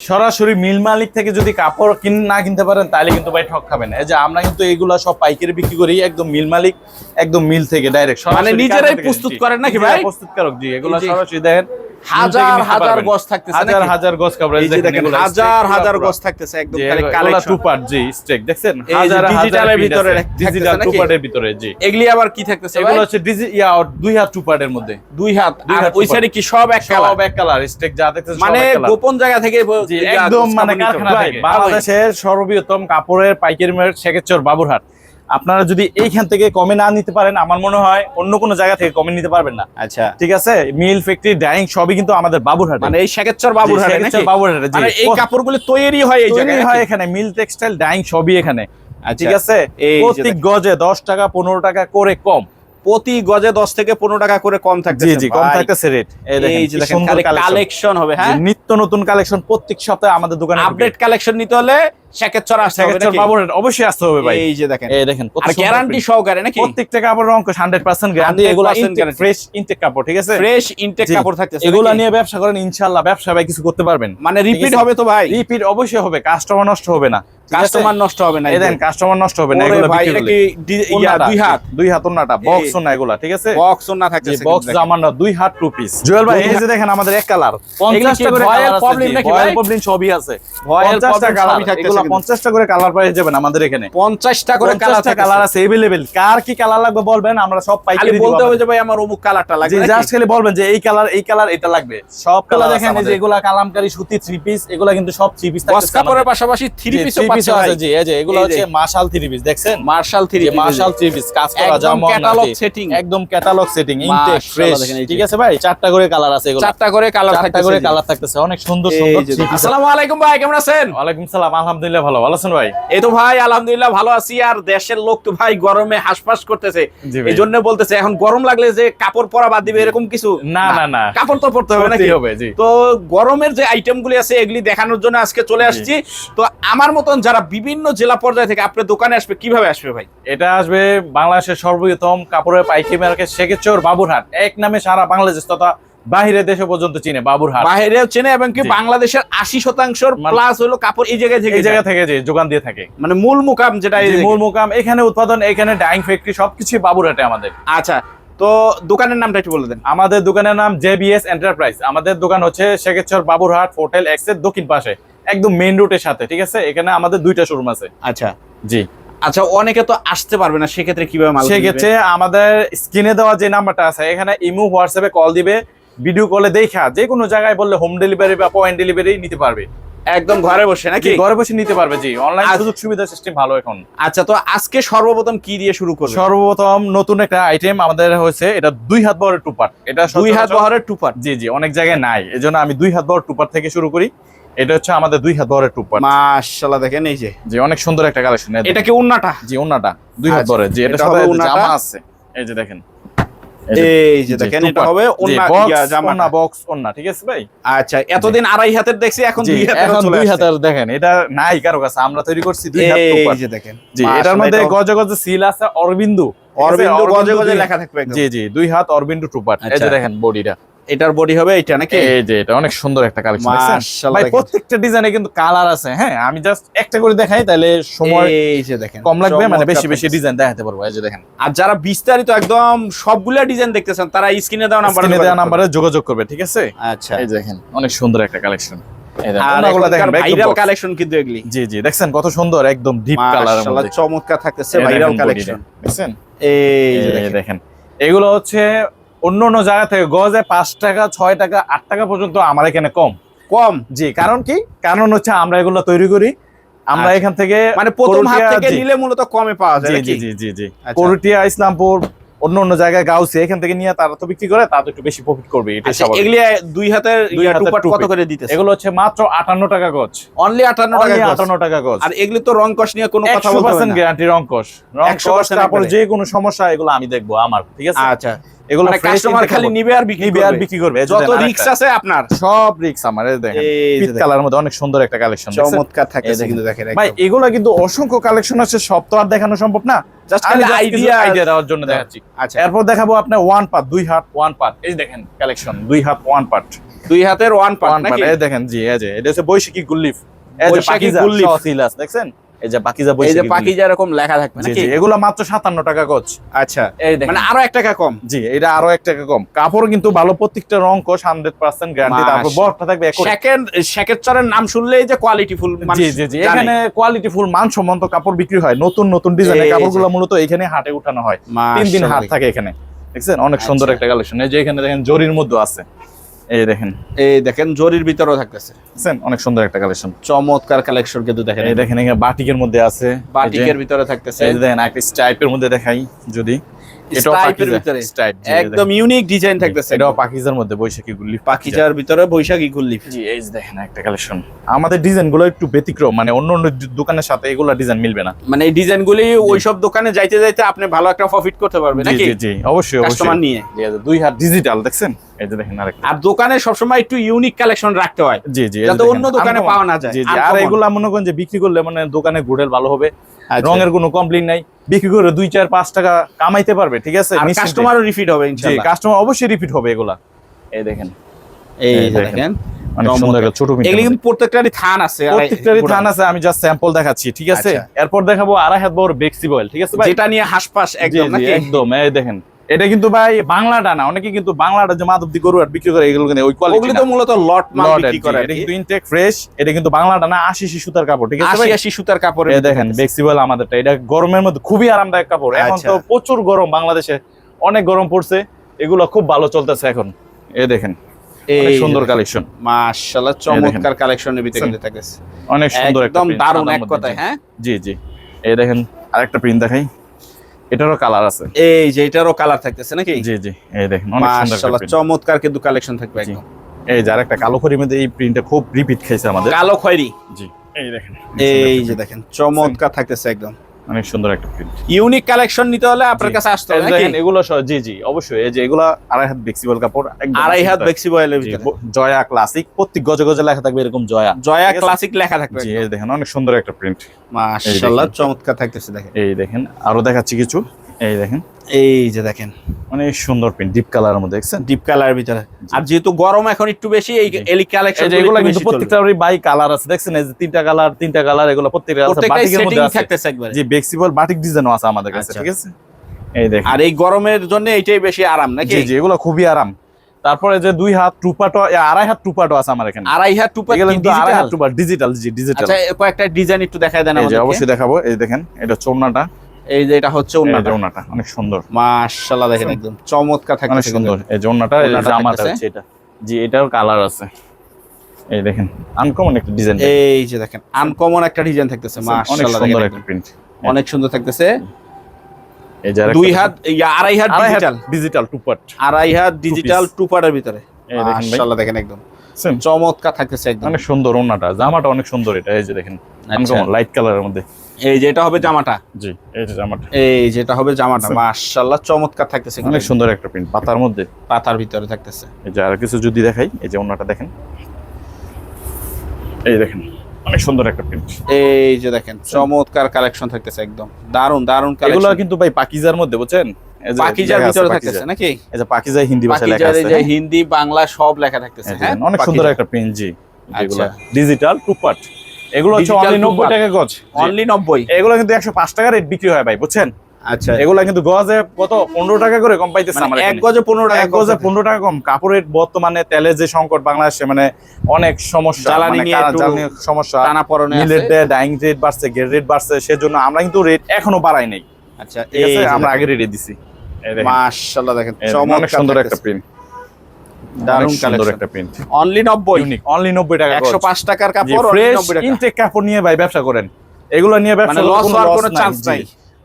সরাসরি মিল মালিক থেকে যদি কাপড় না কিনতে পারেন তাহলে কিন্তু ভাই ঠক খাবেন। এই যে আমরা কিন্তু এগুলা সব পাইকারি বিক্রি করি, একদম মিল মালিক, একদম মিল থেকে ডাইরেক্ট, মানে নিজেরাই প্রস্তুত করেন নাকি ভাই? প্রস্তুতকারক, জি। এগুলা সরাসরি দেখেন হাজার হাজার গজ থাকতেছে, হাজার হাজার গজ কাপড়, এই যে দেখেন হাজার হাজার গজ থাকতেছে একদম কালেকশন টু পার্ট, জি স্টেক দেখছেন, হাজার ডিজিটালের ভিতরে, ডিজিটাল টু পার্টের ভিতরে, জি। এগুলি আবার কি থাকতেছে ভাই? এগুলো হচ্ছে দুই হাত টু পার্টের মধ্যে, দুই হাত। আর ওই সাইডে কি সব এক কালার? সব এক কালার স্টেক যা দেখতেছেন, মানে গোপন জায়গা থেকে একদম মানে কারখানা থেকে। বাংলাদেশের সর্ববৃহত্তম কাপড়ের পাইকারি মার্কেট শেখেরচর বাবুরহাট। আপনারা যদি এইখান থেকে কমে না নিতে পারেন, আমার মনে হয় অন্য কোনো জায়গা থেকে কমে নিতে পারবেন না। আচ্ছা, ঠিক আছে। মিল, ফ্যাক্টরি, ডাইং সবই কিন্তু আমাদের বাবুরহাট, মানে এই শেখেরচর বাবুরহাট নাকি? বাবুরহাট, মানে এই কাপড়গুলো তৈরি হয় এই জায়গায়, হয় এখানে। মিল, টেক্সটাইল, ডাইং সবই এখানে, ঠিক আছে। এই প্রতি গজে 10 টাকা 15 টাকা করে কম, প্রতি গজে 10 থেকে 15 টাকা করে কম থাকতেছে। জি জি, কম থাকতেছে রেট। এই যে দেখেন কালেকশন হবে, হ্যাঁ, নিত্য নতুন কালেকশন প্রত্যেক সপ্তাহে আমাদের দোকানে। আপডেট কালেকশন নিতে হলে শেখেরচর আসতে হবে নাকি? বাবুরহাট অবশ্যই আসতে হবে ভাই। এই যে দেখেন, এই দেখেন আর গ্যারান্টি সহকারে নাকি? প্রত্যেকটা কাপড়ের অঙ্ক 100% গ্যারান্টি। এগুলো ফ্রেশ ইনটেক কাপড়, ঠিক আছে, ফ্রেশ ইনটেক কাপড় থাকতেছে। এগুলো নিয়ে ব্যবসা করেন, ইনশাআল্লাহ ব্যবসা ভাই কিছু করতে পারবেন। মানে রিপিট হবে তো ভাই? রিপিট অবশ্যই হবে, কাস্টমার নষ্ট হবে না, কাস্টমার নষ্ট হবে না। এই দেখেন কাস্টমার নষ্ট হবে না। এগুলো ভাই এটা কি দুই হাত ওন্নাটা বক্স ওন্না, এগুলা ঠিক আছে, বক্স ওন্না থাকতেছে, বক্স জামানা 2 হাত 2 পিস। জুয়েল ভাই এই যে দেখেন আমাদের এক কালার 50 টাকা করে ভয়ের প্রবলেম নাকি ভাই? প্রবলেম সবই আছে, ভয়ের 50 টাকা সবই থাকতেছে। এগুলো 50 টাকা করে কালার পেয়ে যাবেন আমাদের এখানে। 50 টাকা করে কালার আছে अवेलेबल। কার কি কালার লাগবে বলবেন, আমরা সব পাইকারি দিব। বলতে হবে যে ভাই আমার অমুক কালারটা লাগবে, জি জাস্ট খালি বলবেন যে এই কালার এটা লাগবে। সব কালার দেখেন, এই যে এগুলা কালামকারী সুতি 3 পিস, এগুলা কিন্তু সব 3 পিস থাকছে। কাপড়ের পাশাপাশি 3 পিসও পাচ্ছে ভাই। জি এই যে এগুলো হচ্ছে মার্শাল 3 পিস, দেখছেন মার্শাল 3 পিস, মার্শাল 3 পিস কাজ করা জামা, ক্যাটালগ সেটিং, একদম ক্যাটালগ সেটিং, ইনটেক ফ্রেশ, ঠিক আছে ভাই। 4টা করে কালার আছে, এগুলো 4টা করে কালার থাকতেছে, 4টা করে কালার থাকতেছে, অনেক সুন্দর সুন্দর। আসসালামু আলাইকুম ভাই, কেমন আছেন? ওয়ালাইকুম সালাম, আলহামদুলিল্লাহ ভালো আছেন ভাই? এই তো ভাই আলহামদুলিল্লাহ ভালো আছি। আর দেশের লোক তো ভাই গরমে হাসপাস করতেছে, এইজন্য বলতেছে এখন গরম লাগলে যে কাপড় পরা বাদ দিবে এরকম কিছু না, কাপড় তো পরতে হবে নাকি? তো গরমের যে আইটেমগুলি আছে এগুলি দেখানোর জন্য আজকে চলে আসছি। তো আমার মতন যারা বিভিন্ন জেলা পর্যায়ে থেকে আপনার দোকানে আসবে, কিভাবে আসবে ভাই? এটা আসবে বাংলাদেশের সর্ববৃহত্তম কাপড়ের পাইকারি মার্কেট শেখেরচর বাবুরহাট, এক নামে সারা বাংলাদেশ তথা বাহিরের দেশে পর্যন্ত চিনে বাবুরহাট। বাহিরেও চেনে, এবং কি বাংলাদেশের 80% প্লাস হলো কাপড় এই জায়গায় থেকে যে যোগান দিয়ে থাকে। মানে মূল মুকাম যেটা, মূল মুকাম এখানে উৎপাদন, এখানে ডাইং ফ্যাক্টরি সবকিছু বাবুরহাটে আমাদের। আচ্ছা, তো দোকানের নামটা একটু বলে দেন। আমাদের দোকানের নাম JBS এন্টারপ্রাইজ। আমাদের দোকান হচ্ছে শেখেরচর বাবুরহাট হোটেল এক্সের দক্ষিণ পাশে, একদম মেইন রোডের সাথে, ঠিক আছে। এখানে আমাদের 2টা শোরুম আছে। আচ্ছা জি। আচ্ছা, অনেকে তো আসতে পারবে না, সেক্ষেত্রে কিভাবে মাল? সেক্ষেত্রে আমাদের স্ক্রিনে দেওয়া যে নাম্বারটা আছে, এখানে ইমো হোয়াটসঅ্যাপে কল দিবে, ভিডিও কলে দেখা যে কোনো জায়গায় বললে হোম ডেলিভারি বা পয়েন্ট ডেলিভারি নিতে পারবে, একদম ঘরে বসে নাকি? ঘরে বসে নিতে পারবে, জি। অনলাইন সুযোগ সুবিধা সিস্টেম ভালো এখন। আচ্ছা, তো আজকে সর্বপ্রথম কি দিয়ে শুরু করব? সর্বপ্রথম নতুন একটা আইটেম আমাদের হয়েছে, এটা 2 হাত বহরের টুপার। এটা 2 হাত বহরের টুপার, জি জি, অনেক জায়গায় নাই, এজন্য আমি 2 হাত বহরের টুপার থেকে শুরু করি। এটা হচ্ছে আমাদের 2 হাত বহরের টুপার। মাশাআল্লাহ, দেখেন এই যে, জি অনেক সুন্দর একটা কালেকশন। এটা কি ওন্নাটা? জি ওন্নাটা 2 হাত বহরের, জি। এটা সাথে জামা আছে, এই যে দেখেন, এই যে দেখেন, এটা হবে ওন্না জামা, ওন্না বক্স ওন্না, ঠিক আছে ভাই। আচ্ছা, এতদিন 2.5 হাতের দেখছি, এখন 2 হাতের চলে আসছে। 2 হাতের দেখেন, এটা নাই কারো কাছে, আমরা তৈরি করছি 2 হাত টুপার। এই যে দেখেন, জি। এটার মধ্যে গজে গজে সিল আছে, অরবিন্দু গজে গজে লেখা থাকবে একদম। জি জি, 2 হাত অরবিন্দু টুপার। এই যে দেখেন বডিটা, এটার বডি হবে এটা নাকি? এই যে এটা অনেক সুন্দর একটা কালেকশন। মাশাআল্লাহ, ভাই প্রত্যেকটা ডিজাইনে কিন্তু কালার আছে। হ্যাঁ, আমি জাস্ট একটা করে দেখাই, তাহলে সময় এই যে দেখেন কম লাগবে, মানে বেশি বেশি ডিজাইন দেখাতে পারবো। এই যে দেখেন। আর যারা বিস্তারিত একদম সবগুলা ডিজাইন দেখতেছেন, তারা স্ক্রিনে দেওয়া নাম্বারে যোগাযোগ করবে, ঠিক আছে। আচ্ছা, এই দেখেন অনেক সুন্দর একটা কালেকশন। ভাইরাল কালেকশন কিন্তু এগুলি। জি জি, দেখছেন কত সুন্দর, একদম ডিপ কালারের মধ্যে মাশাআল্লাহ চমৎকার থাকতেছে ভাইরাল কালেকশন। দেখছেন, এই যে দেখেন, এগুলো হচ্ছে অন্য অন্য জায়গা থেকে গজে 5 টাকা 6 টাকা 8 টাকা পর্যন্ত আমার এখানে কম। জি, কারণ কি? কারণ হচ্ছে আমরা এগুলো তৈরি করি, আমরা এখান থেকে মানে প্রথম হাত থেকে নিলে মূলত কমে পাওয়া যায়। জি জি জি জি, করটিয়া, ইসলামপুর, অন্য অন্য জায়গায় গাউসি, এখান থেকে নিয়ে তারা তো বিক্রি করে, তারা তো একটু বেশি প্রফিট করবে। এটা স্বাভাবিক। এগুলি 2 হাতের টুপার কত করে দিতেছে? এগুলো হচ্ছে মাত্র 58 টাকা গজ। অনলি 58 টাকা গজ। আর এগুলি তো রং কস নিয়ে কোনো কথা বলতে হবে না, 100% গ্যারান্টি। রং কস কাপড় যে কোনো সমস্যা এগুলো আমি দেখবো আমার, ঠিক আছে। আচ্ছা, এগুলো কাস্টমার খালি নিবে আর বিক্রি করবে, যত রিস্ক আছে আপনার সব রিস্ক আমার। এই দেখেন, পিট কালারের মধ্যে অনেক সুন্দর একটা কালেকশন, চমৎকার থাকতেছে কিন্তু দেখেন ভাই। এগুলো কিন্তু অসংখ্য কালেকশন আছে, সব তো আর দেখানো সম্ভব না, জাস্ট আইডিয়া দেওয়ার জন্য দেখাচ্ছি। আচ্ছা, এরপর দেখাবো আপনার 1 পার্ট 2 হাত 1 পার্ট। এই দেখেন কালেকশন 2 হাত 1 পার্ট, দুই হাতের ওয়ান পার্ট ওয়ান পার্ট। নাকি? এই দেখেন জি, এই যে এটা হচ্ছে বৈশাখী গুল্লিফ, এই যে বৈশাখী পাকিজা গুল্লিফ। সিলাস দেখছেন, এই যে পাকিজা এই যে বৈশাখী গুল্লিফ। পাকিজা এরকম লেখা থাকবে জি নাকি? জি, এগুলো মাত্র 57 টাকা গজ। আচ্ছা, এই দেখেন মানে আরো 1 টাকা কম। জি, এটা আরো 1 টাকা কম। কাপড় কিন্তু ভালো, প্রত্যেকটা রং কোশ 100% গ্যারান্টি। তারপর বড়টা থাকবে সেকেন্ডের নাম শুনলেই যে কোয়ালিটি ফুল। জি জি জি, এখানে কোয়ালিটি ফুল মানসম্মত কাপড় বিক্রি হয়। নতুন নতুন ডিজাইনের এই যে। কাপড়গুলো মূলত এখানে হাটে উঠানো হয়। 3 দিন হাট থাকে এখানে, দেখছেন অনেক সুন্দর আচ্ছা। একটা কালেকশন। এই যে এখানে দেখেন জরির মধ্যে আছে, এই দেখেন, এই দেখেন জরির ভিতরেও থাকতেছে, দেখছেন অনেক সুন্দর একটা কালেকশন। চমৎকার কালেকশন কিন্তু দেখেন। এই দেখেন এখানে বাটিকের মধ্যে আছে, বাটিকের ভিতরে থাকতেছে, এই যে দেখেন একটা স্টাইপের মধ্যে দেখাই যদি, এটাও স্টাইপের পাকিজা ভিতরে স্টাইপ, একদম ইউনিক ডিজাইন থাকতেছে। এটাও পাকিজার মধ্যে বৈশাখী গুল্লিফ, পাকিজার ভিতরে বৈশাখী গুল্লিফ। জি এই যে দেখেন একটা কালেকশন। আমাদের ডিজাইনগুলো একটু ব্যতিক্রম, মানে অন্য অন্য দোকানের সাথে এগুলা ডিজাইন মিলবে না। মানে এই ডিজাইনগুলি ওইসব দোকানে যাইতে যাইতে আপনি ভালো একটা প্রফিট করতে পারবেন জি নাকি? জি জি, অবশ্যই কাস্টমার অবশ্যই। নিয়ে। এই যে দুই হাত ডিজিটাল দেখছেন, এই যে দেখেন আরেকটা। আর দোকানে সবসময় একটু ইউনিক কালেকশন রাখতে হয়, জি জি, এই যে যাতে দেখেন, অন্য দোকানে uncommon। পাওয়া না যায়। জি জি, আর uncommon। এগুলা মনে করেন যে বিক্রি করলে মানে দোকানে গুডেল ভালো হবে, আচ্ছা। রঙের কোনো কমপ্লেইন নাই, বিক্রি করে 2 4 5 টাকা কামাইতে পারবে, ঠিক আছে? আর নিশ্চিন্তে। কাস্টমারও রিপিট হবে জি, ইনশাআল্লাহ। কাস্টমার অবশ্যই রিপিট হবে এগুলা। এই দেখেন, এই এই যে দেখেন। দেখেন অনেক সুন্দর একটা ছোট এগুলি কিন্তু প্রত্যেকটারই থান আছে, প্রত্যেকটারই থান আছে। আমি জাস্ট স্যাম্পল দেখাচ্ছি, ঠিক আছে? আচ্ছা। এরপর দেখাবো আড়াই হাত বড় বেক্সিবল, ঠিক আছে ভাই? যেটা নিয়ে হাসপাস জি, একদম জি, নাকি? একদম। এই দেখেন এটা কিন্তু ভাই বাংলাটা না, অনেকে কিন্তু বাংলাটা যে মাধবদী গরু আর বিক্রি করে এগুলো কিন্তু ওই কোয়ালিটি ওগুলি না। তো মূলত লট মাল বিক্রি করে। এটা কিন্তু ইনটেক ফ্রেশ, এটা কিন্তু বাংলাটা না, 80 সুতার কাপড়, ঠিক আছে ভাই? 80 সুতার কাপড়ে এই দেখেন বেক্সিবল আমাদেরটা, এটা গরমের মধ্যে খুবই আরামদায়ক কাপড়। এখন আচ্ছা। তো প্রচুর গরম, বাংলাদেশে অনেক গরম পড়ছে, এগুলো খুব ভালো চলতেছে এখন। এই দেখেন অনেক সুন্দর কালেকশন, মাশাআল্লাহ, চমৎকার কালেকশনের ভিতরে কিন্তু থাকতেছে, অনেক সুন্দর একটা একদম print, দারুণ সাদার এক মধ্যে, কথায়। জি। হ্যাঁ, জি জি, এই দেখেন আরেকটা প্রিন্ট দেখাই, এটারও কালার আছে। এই যে এটারও কালার থাকতেছে নাকি? জি জি, এই দেখেন অনেক সুন্দর একটা মাশাআল্লাহ, print। চমৎকার কিন্তু কালেকশন থাকবে জি। একদম। এই যে আরেকটা কালো খড়ির মধ্যে এই প্রিন্টটা খুব রিপিট খাইছে আমাদের। কালো খয়েরি, জি, এই দেখেন এই যে দেখেন চমৎকার থাকতেছে একদম অনেক সুন্দর একটা প্রিন্ট। ইউনিক কালেকশন নিতে হলে আপনার জি। কাছে আসতে এই হবে যে নাকি? দেখেন এগুলো জি জি, অবশ্যই। এই যে এগুলা আড়াই হাত বেক্সিবল কাপড়, একদম আড়াই হাত সুন্দর। বেক্সি বয়েলের জি, ভিতরে জয়া ক্লাসিক, প্রত্যেক গজে গজে লেখা থাকবে এরকম জয়া। জয়া ঠিক আছে? ক্লাসিক লেখা থাকবে। জি, এই দেখেন অনেক সুন্দর একটা প্রিন্ট। মাশাআল্লাহ, চমৎকার থাকতেছে দেখেন। এই দেখেন আরো দেখাচ্ছি কিছু, এই দেখেন এই যে দেখেন অনেক সুন্দর প্রিন্ট, ডিপ কালারের মধ্যে, দেখছেন? ডিপ কালারের ভিতরে। আর যেহেতু গরম এখন একটু বেশি, এই এলি কালেকশন এই যে এগুলো কিন্তু প্রত্যেকটারই বাই কালার আছে, দেখছেন? এই যে তিনটা কালার, এগুলো প্রত্যেকটা আছে প্রত্যেকটাই বাটিকের মধ্যে সেটিং আছে। থাকতেছে একবারে। জি, বেক্সিবল বাটিক ডিজাইনও আছে আমাদের কাছে, আচ্ছা। ঠিক আছে? এই দেখেন, আর এই গরমের জন্য এইটাই বেশি আরাম নাকি? জি জি, এগুলো খুবই আরাম। তারপরে যে 2 হাত টুপাটো, আড়াই হাত টুপাটো আছে আমার এখানে। আড়াই হাত টুপা এগুলো কিন্তু আড়াই হাত ডিজিটাল। টুপাট, ডিজিটাল। জি, ডিজিটাল। আচ্ছা, কয়েকটা ডিজাইন একটু দেখায় দেন এই যে আমাদেরকে। অবশ্যই দেখাবো। এই দেখেন এটা চোন্নাটা, এই যে এটা হচ্ছে এই যে ওন্নাটা। ওন্নাটা অনেক সুন্দর, মাশাআল্লাহ, দেখেন একদম চমৎকার অনেক থাকতেছে সুন্দর। কিন্তু। এই যে ওন্নাটা, এই যে ওন্নাটা জামাটা থাকতেছে। হচ্ছে এটা। জি, এটার কালার আছে। এই দেখেন আনকমন একটা ডিজাইন, এই যে দেখেন আনকমন একটা ডিজাইন থাকতেছে, অনেক মাশাআল্লাহ, সুন্দর দেখেন একটা একদম প্রিন্ট। অনেক সুন্দর থাকতেছে। এই যে দুই হাত আড়াই হাত ডিজিটাল, ডিজিটাল টুপাট, আড়াই হাত ডিজিটাল টুপারের ভিতরে। এই দেখেন ভাই, মাশাআল্লাহ, দেখেন একদম দেখছেন? চমৎকার থাকতেছে একদম। অনেক সুন্দর ওন্নাটা, জামাটা অনেক সুন্দর। এটা এই যে দেখেন আনকমন লাইট কালারের মধ্যে। এই যে এটা হবে জামাটা, জি, এই যে জামাটা এই যেটা হবে জামাটা, মাশাআল্লাহ, চমৎকার থাকতেছে অনেক সুন্দর একটা প্রিন্ট, পাতার মধ্যে। পাতার ভিতরে থাকতেছে। এই যে আর কিছু যদি দেখাই, এই যে ওন্নাটা দেখেন, এই দেখেন অনেক সুন্দর একটা প্রিন্ট। এই যে দেখেন চমৎকার কালেকশন থাকতেছে একদম, দারুণ দারুণ এগুলো কালেকশন। কিন্তু ভাই পাকিজার মধ্যে, বুঝছেন? এই যে পাকিজার লেখা আছে ভিতরে পাকিজা। থাকতেছে নাকি? এই যে পাকিজা হিন্দি ভাষায় লেখা পাকিজার আছে, এই যে হ্যাঁ? হিন্দি বাংলা সব লেখা থাকতেছে। এই যে হ্যাঁ, দেখেন, অনেক সুন্দর একটা প্রিন্ট। জি, এগুলো আচ্ছা। ডিজিটাল টুপাট, এগুলো হচ্ছে Digital অনলি 90 টুপাট। টাকা গজ। অনলি 90। এগুলো কিন্তু 105 টাকা রেট বিক্রি হয় ভাই, বুঝছেন? আচ্ছা, এগুলো কিন্তু গজে কত 15 টাকা করে কম পাইতেছে আমার মানে এক এখানে। গজে 15 টাকা, এক গজে 15 টাকা কম। কাপড়ের বর্তমানে তেলের যে সংকট বাংলাদেশে, মানে অনেক সমস্যা, জ্বালানি মানে নিয়ে একটু জ্বালানি সমস্যা, টানা পড়নে মিলের আছে। ডাইং রেট বাড়ছে, গেট রেট বাড়ছে, সেজন্য আমরা কিন্তু রেট এখনো বাড়াই নাই, আচ্ছা, ঠিক আছে? এই যে আমরা দেখেন। আগে রেটে দিছি। এই দেখেন, মাশাআল্লাহ, দেখেন এই দেখেন, অনেক চমৎকার সুন্দর একটা থাকতেছে। প্রিন্ট, দারুণ সুন্দর কালেকশন। একটা প্রিন্ট, অনলি 90, ইউনিক, অনলি 90 টাকা গজ। 105 টাকার কাপড়, অনলি ফ্রেশ 90 টাকা। ইনটেক কাপড় নিয়ে ভাই ব্যবসা করেন, এগুলো নিয়ে ব্যবসা মানে করলে লস কোনো হওয়ার loss কোনো নাই। চান্স জি। নাই।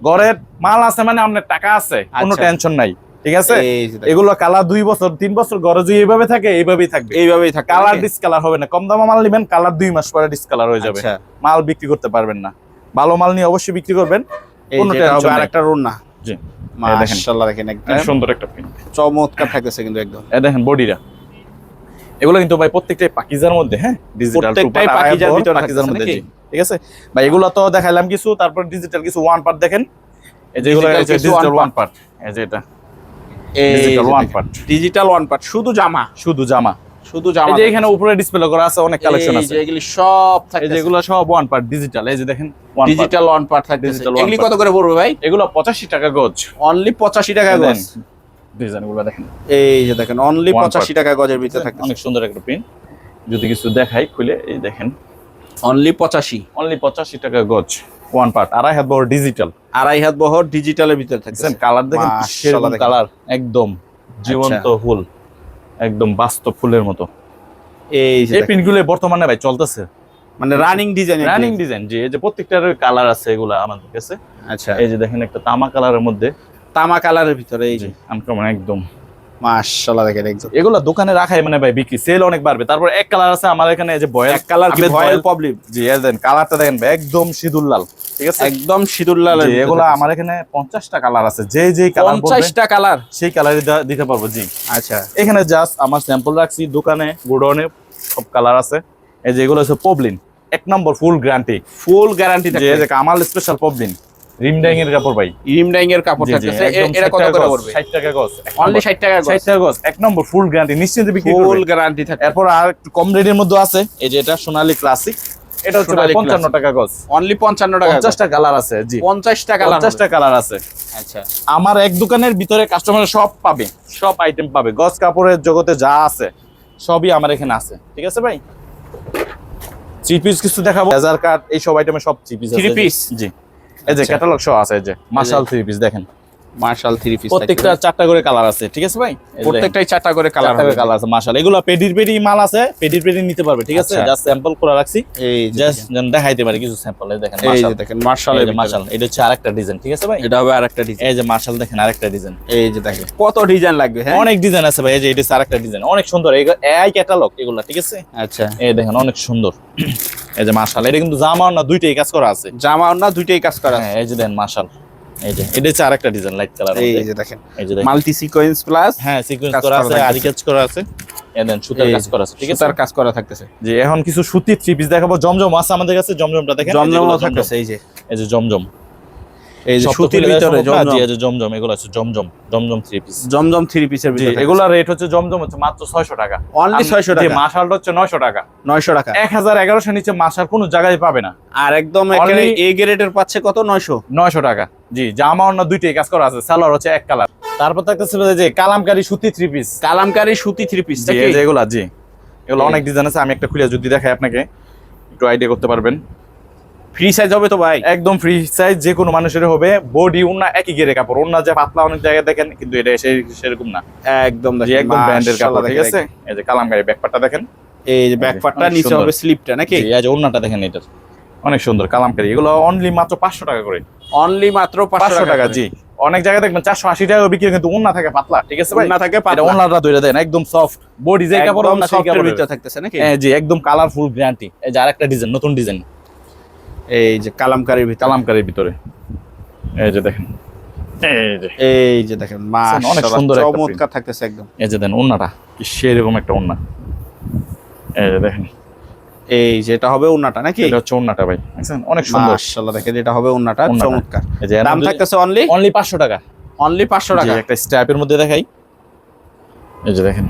ঘরের মাল আছে মানে আপনার টাকা আছে, কোনো আচ্ছা। টেনশন নাই, ঠিক আছে? এই যে দেখেন, এগুলো কালার 2 বছর 3 বছর ঘরে যদি এইভাবে থাকে, এইভাবেই থাকবে। এইভাবেই থাকে কালার নাকি? ডিসকালার হবে না। কম দামে মাল নেবেন, কালার 2 মাস পরে ডিসকালার হয়ে যাবে, আচ্ছা, মাল বিক্রি করতে পারবেন না। ভালো মাল নিয়ে অবশ্যই বিক্রি করবেন, এই কোনো যেটা হবে টেনশন নাই। আরেকটা রুনা। জি, মাশাআল্লাহ, দেখেন একদম সুন্দর একটা প্রিন্ট। চমৎকার থাকতেছে কিন্তু একদম। এই দেখেন বডিটা, এগুলো কিন্তু ভাই প্রত্যেকটাই পাকিজার মধ্যে, হ্যাঁ? ডিজিটাল প্রত্যেকটাই পাকিজার ভিতরে পাকিজার থাকতেছে মধ্যে, নাকি? জি, ঠিক আছে ভাই? এগুলো তো দেখাইলাম কিছু, তারপর ডিজিটাল কিছু ওয়ান পার্ট দেখেন, এই যে এগুলো Digital কিছু ডিজিটাল one ওয়ান পার্ট, এই যে এটা এই ডিজিটাল যে ওয়ান দেখেন, পার্ট, ডিজিটাল ওয়ান পার্ট, শুধু জামা, শুধু জামা, শুধু জামা এই যে এখানে উপরে ডিসপ্লে করা আছে, অনেক কালেকশন আছে। এগুলি সব এই থাকে, যে এগুলো সব ওয়ান পার্ট ডিজিটাল, এই যে দেখেন ডিজিটাল ওয়ান পার্ট থাকে। Digital one এগুলি part। কত করে পড়বে ভাই? এগুলো 85 টাকা গজ। অনলি 85 টাকা গজ। ডিজাইন গুলো দেখেন, এই যে দেখেন অনলি One 85 part। টাকা গজের ভিতরে থাকে, অনেক সুন্দর একটা প্রিন্ট। যদি কিছু দেখাই খুলে, এই দেখেন অনলি 85। অনলি 85 টাকা গজ, ওয়ান পার্ট, আড়াই হাত বড় ডিজিটাল। আড়াই হাত বহর ডিজিটালের ভিতরে থাকে। দেখেন কালার দেখেন, মাশাআল্লাহ সেরকম দেখেন। কালার, একদম জীবন্ত ফুল, একদম বাস্তব ফুলের মতো। এই যে এই দেখেন, প্রিন্টগুলো বর্তমানে ভাই চলতেছে, মানে রানিং ডিজাইন। Running design. জি, এই যে প্রত্যেকটার কালার আছে এগুলা আমাদের কাছে। আচ্ছা, এই যে দেখেন একটা তামা কালারের মধ্যে, তামা কালারের ভিতরে এই যে আনকমন একদম। মাশাআল্লাহ দেখেন একদম। এগুলা দোকানে রাখাই মানে ভাই বিক্রি সেল অনেক বাড়বে। তারপর এক কালার আছে আমার এখানে, এই যে বয়েল এক কালার কি আহমেদ ভয়েল বয়েল। প্রবলেম? জি, এই দেখেন কালারটা দেখেন ভাই, একদম সিঁদুর লাল, ঠিক আছে? একদম সিঁদুর লালের জি, ভিতরে এগুলা থাকতেছে। আমার এখানে 50টা কালার আছে, যে কালার বলবেন 50টা কালার সেই কালারই দিতে পারবো। জি, আচ্ছা, এখানে জাস্ট আমার স্যাম্পল রাখছি, দোকানে গোডাউনে সব কালার আছে। এই যে এগুলো হচ্ছে পবলিন, 1 নম্বর ফুল গ্যারান্টি। ফুল গ্যারান্টি যে থাকে। যে কামাল স্পেশাল পবলিন, রিম ডাইং এর কাপড় ভাই। রিম ডাইং এর কাপড় জি, জি, থাকতেছে। একদম এটা 60 কত টাকা করে গজ, পড়বে? 60 টাকা গজ, অনলি 60 টাকা গজ। 60 টাকা গজ, 1 নম্বর ফুল গ্যারান্টি, নিশ্চিন্তে বিক্রি ফুল করবে। গ্যারান্টি থাকে। এরপর আর একটু কম রেটের মধ্যে আছে, এই যে এটা সোনালী ক্লাসিক, এটা হচ্ছে ভাই সোনালী 55 classic। টাকা গজ। অনলি 55 টাকা। 50টা কালার আছে। জি, 50টা কালার। 50টা কালার আছে। আচ্ছা, আমার এক দোকানের ভিতরে কাস্টমার সব পাবে, সব আইটেম পাবে, গজ কাপড়ের জগতে যা আছে সবই আমার এখানে আছে, ঠিক আছে ভাই? থ্রি পিস কিছু দেখাবো, লেজার কাট, এই সব আইটেমে সব থ্রি পিস আছে। Three piece? জি, এই যে আচ্ছা। ক্যাটালগ সহ আছে, এই যে মার্শাল থ্রি পিস দেখেন, মার্শাল 3 পিস। প্রত্যেকটা 4টা করে কালার আছে, ঠিক আছে ভাই? এই যে প্রত্যেকটাই 4টা করে কালার 4টা করে কালার আছে মার্শাল। এগুলো পেডি মাল আছে, পেডি নিতে পারবে, ঠিক আছে? আচ্ছা। জাস্ট স্যাম্পল করে রাখছি, এই যে জাস্ট যেন দেখাইতে পারি কিছু স্যাম্পল। এই দেখেন এই মার্শাল, যে দেখেন মার্শালের ভিতরে। মার্শাল, এটা হচ্ছে আরেকটা ডিজাইন, ঠিক আছে ভাই? এটা হবে আরেকটা ডিজাইন। এই যে মার্শাল দেখেন আরেকটা ডিজাইন, এই যে দেখেন কত ডিজাইন লাগবে। হ্যাঁ, অনেক ডিজাইন আছে ভাই। এই যে এটা হচ্ছে আরেকটা ডিজাইন, অনেক সুন্দর, এই ক্যাটালগ এগুলা, ঠিক আছে? আচ্ছা, এই দেখেন অনেক সুন্দর। এই যে মার্শাল, এটা কিন্তু জামা না দুইটাই কাজ করা আছে। জামা না দুইটাই কাজ করা আছে। হ্যাঁ, এই যে দেখেন মার্শাল, এই যে এটা হচ্ছে আরেকটা ডিজাইন লাইট কালার। এই যে দেখেন এই যে দেখেন, মাল্টি সিকোয়েন্স প্লাস হ্যাঁ সিকোয়েন্স কাজ করা করা আছে, থাকতেছে। আরি কাজ করা আছে, এই দেন সুতার কাজ করা আছে, ঠিক আছে? সুতার কাজ করা থাকতেছে। যে এখন কিছু সুতির থ্রি পিস দেখাবো। জমজম আছে আমাদের কাছে, জমজমটা দেখেন, জমজমও থাকতেছে। এই যে এই যে জমজম, এই যে সব তো সুতির খুলে ভিতরে দেখাবো না? জি, জমজম। এই যে জমজম, এগুলো আছে জমজম থ্রি পিস। জমজম 3 পিসের জি, ভিতরে এগুলা রেট হচ্ছে জমজম হচ্ছে মাত্র 600 টাকা। অনলি 600 জি, টাকা। মার্শালটা হচ্ছে 900 টাকা। 900 টাকা। 1000-1100 নিচে মার্শাল কোনো জায়গায় পাবে না। আর একদম একেবারে Only- এ গ্রেডের পাচ্ছে কত? 900। 900 টাকা। জি, জামা অন্য দুইটাই কাজ করা আছে, সালোয়ার হচ্ছে এক কালার। তারপর থাকতেছে যে কালামকারী সুতি থ্রি পিস, কালামকারী সুতি 3 পিস। জি, এই যে এগুলা, জি এগুলো এই। অনেক ডিজাইন আছে। আমি একটা খুলে যদি দেখাই আপনাকে, একটু আইডিয়া করতে পারবেন। ফ্রি সাইজ হবে তো ভাই? একদম ফ্রি সাইজ, যে কোনো মানুষের হবে। বডি ওন্না একই গেরে কাপড়, ওন্না যে পাতলা অনেক জায়গায় দেখেন, কিন্তু এটা সেরকম না। একদম জি, একদম ব্র্যান্ডের কাপড়, ঠিক আছে? এই যে কালামকারী ব্যাকপার্টটা দেখেন, এই যে ব্যাক পার্টটা, অনেক নিচে সুন্দর। হবে স্লিপটা নাকি? জি, এই যে ওন্নাটা দেখেন, এটার অনেক সুন্দর কালামকারী। এগুলো অনলি মাত্র 500 টাকা করে। অনলি মাত্র 500 টাকা, করে। জি। অনেক জায়গায় দেখবেন 480 টাকা বিক্রি, কিন্তু ওন্না থাকে পাতলা, ঠিক আছে ভাই? ওন্না থাকে এটা পাতলা। ওন্নাটা ধরে দেন, একদম সফট বডি, যে কাপড় একদম ওন্না সেই সফটের কাপড়ের ভিতরে থাকতেছে নাকি? হ্যাঁ, জি, একদম কালারফুল গ্যারান্টি। এই যে আরেকটা ডিজাইন, নতুন ডিজাইন এই যে কালামকারীর ভিতরে। কালামকারীর ভিতরে, এই যে দেখেন, এই যে দেখেন অনেক মাশাআল্লাহ সুন্দর একটা চমৎকার থাকতেছে একদম। এই যে দেন ওন্নাটা কি সেরকম একটা ওন্না, এই যে দেখেন, এই যেটা হবে ওন্নাটা নাকি? এটা হচ্ছে ওন্নাটা ভাই, দেখছেন অনেক সুন্দর মাশাআল্লাহ দেখেন এটা হবে ওন্নাটা, ওন্নাটা। চমৎকার। এই যে দাম থাকতেছে অনলি অনলি 500 টাকা। অনলি 500 জি, টাকা। একটা স্ট্র্যাপের মধ্যে দেখাই, এই যে দেখেন,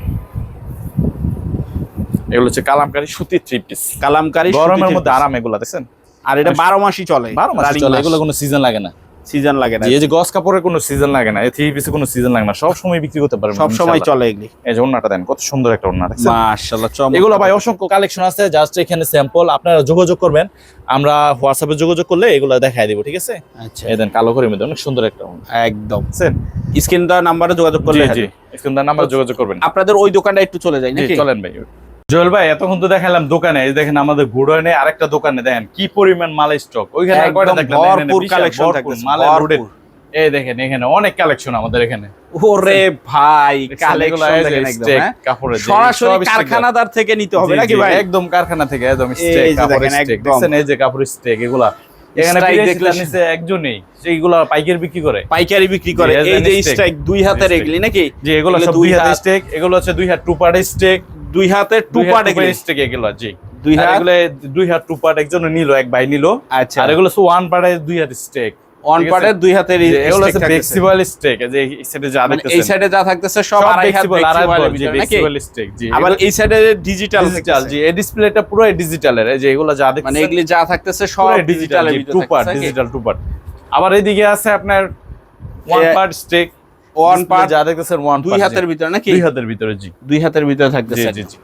এগুলো হচ্ছে কালামকারী সুতির থ্রি পিস, কালামকারী গরমের মধ্যে আরাম। এগুলো দেখছেন আর এটা 12 মাসই চলে। 12 মাস চলে, এগুলো কোনো সিজন লাগে না। সিজন লাগে না। জি, এই যে গস কাপড়ের কোনো সিজন লাগে না, এই থ্রি পিসে কোনো সিজন লাগে না, সব সময় বিক্রি করতে পারবেন, সব সময় ইনশাআল্লাহ। চলে এগুলি। এই যে ওন্নাটা দেন, কত সুন্দর একটা ওন্না, দেখছেন? মাশাআল্লাহ চমৎকার। এগুলো ভাই অসংখ্য কালেকশন আছে, জাস্ট এখানে স্যাম্পল, আপনারা যোগাযোগ করবেন, আমরা হোয়াটসঅ্যাপে যোগাযোগ করলে এগুলো দেখাই দেব, ঠিক আছে? আচ্ছা, এই দেন কালো করে মধ্যে অনেক সুন্দর একটা ওন্না, একদম দেখছেন? স্ক্রিন দেওয়া নাম্বারে যোগাযোগ করলে জি, স্ক্রিনের নাম্বার যোগাযোগ করবেন। আপনাদের ওই দোকানটা একটু চলে যায় জি, নাকি? চলেন ভাই। জোয়েল ভাই, এতক্ষণ তো দেখালাম দোকানে, এই দেখেন আমাদের গোডাউনে আরেকটা দোকানে দেখেন কি পরিমাণ মালের স্টক। ওইখানে আর কয়টা একদম দেখলেন? ভরপুর বিশাল কালেকশন ভরপুর থাকতেছে, মালের ভরপুর। রোডের। এই দেখেন এখানে অনেক কালেকশন আমাদের এখানে। ওরে ভাই এগুলো কালেকশন এই যে দেখেন একদম, স্টেক হ্যাঁ? কাপড়ের, যে সরাসরি সব স্টেক কারখানাদার থেকে নিতে হবে জি, নাকি জি, ভাই? একদম কারখানা থেকে, একদম এই স্টেক যে কাপড়ের দেখেন স্টেক, একদম। দেখছেন? এই যে কাপড়ের স্টেক, এগুলা এখানে স্ট্রাইক 82 দেখলে নিচে একজনই সেইগুলা পাইকারি বিক্রি করে। পাইকারি বিক্রি করে। জি, এই যে স্টেক। স্ট্রাইক দুই হাতের স্টেক। এগুলি নাকি? যে এগুলো এগুলো সব দুই হাতের স্টেক, এগুলো হচ্ছে দুই হাত টু পার্টের স্টেক, দুই হাতের টু পার্ট এগুলি। স্টেক এগুলো, জি। দুই আর হাত। এগুলো দুই হাত টু পার্ট একজন নিল, এক ভাই নিল। আচ্ছা। আর এগুলো ওয়ান পার্টের দুই হাত স্টেক। অন পার্টের দুই হাতের এগুলো stick হচ্ছে থাকতেছে। ফ্লেক্সিবল স্টেক, যে এই সাইডে যা মানে দেখতেছেন এই সাইডে যা থাকতেছে সব সব আড়াই হাত ফ্লেক্সিবল, আড়াই flexible বল, এর জি ভিতরে নাকি? ফ্লেক্সিবল স্টেক, জি আবার এই সাইডে ডিজিটাল ডিজিটাল, জি এই ডিসপ্লেটা পুরো ডিজিটালের, এই যে এগুলো যা মানে দেখতেছেন এগুলি যা থাকতেছে সব পুরো ডিজিটাল, ডিজিটালের জি ভিতরে টু পার্ট, থাকতেছে নাকি? Digital two part. আবার এইদিকে আছে আপনার one part stake, one part যা দেখতেছেন ওয়ান দুই হাতের ভিতরে নাকি? দুই হাতের ভিতরে, জি দুই হাতের ভিতরে জি থাকতেছে। জি জি।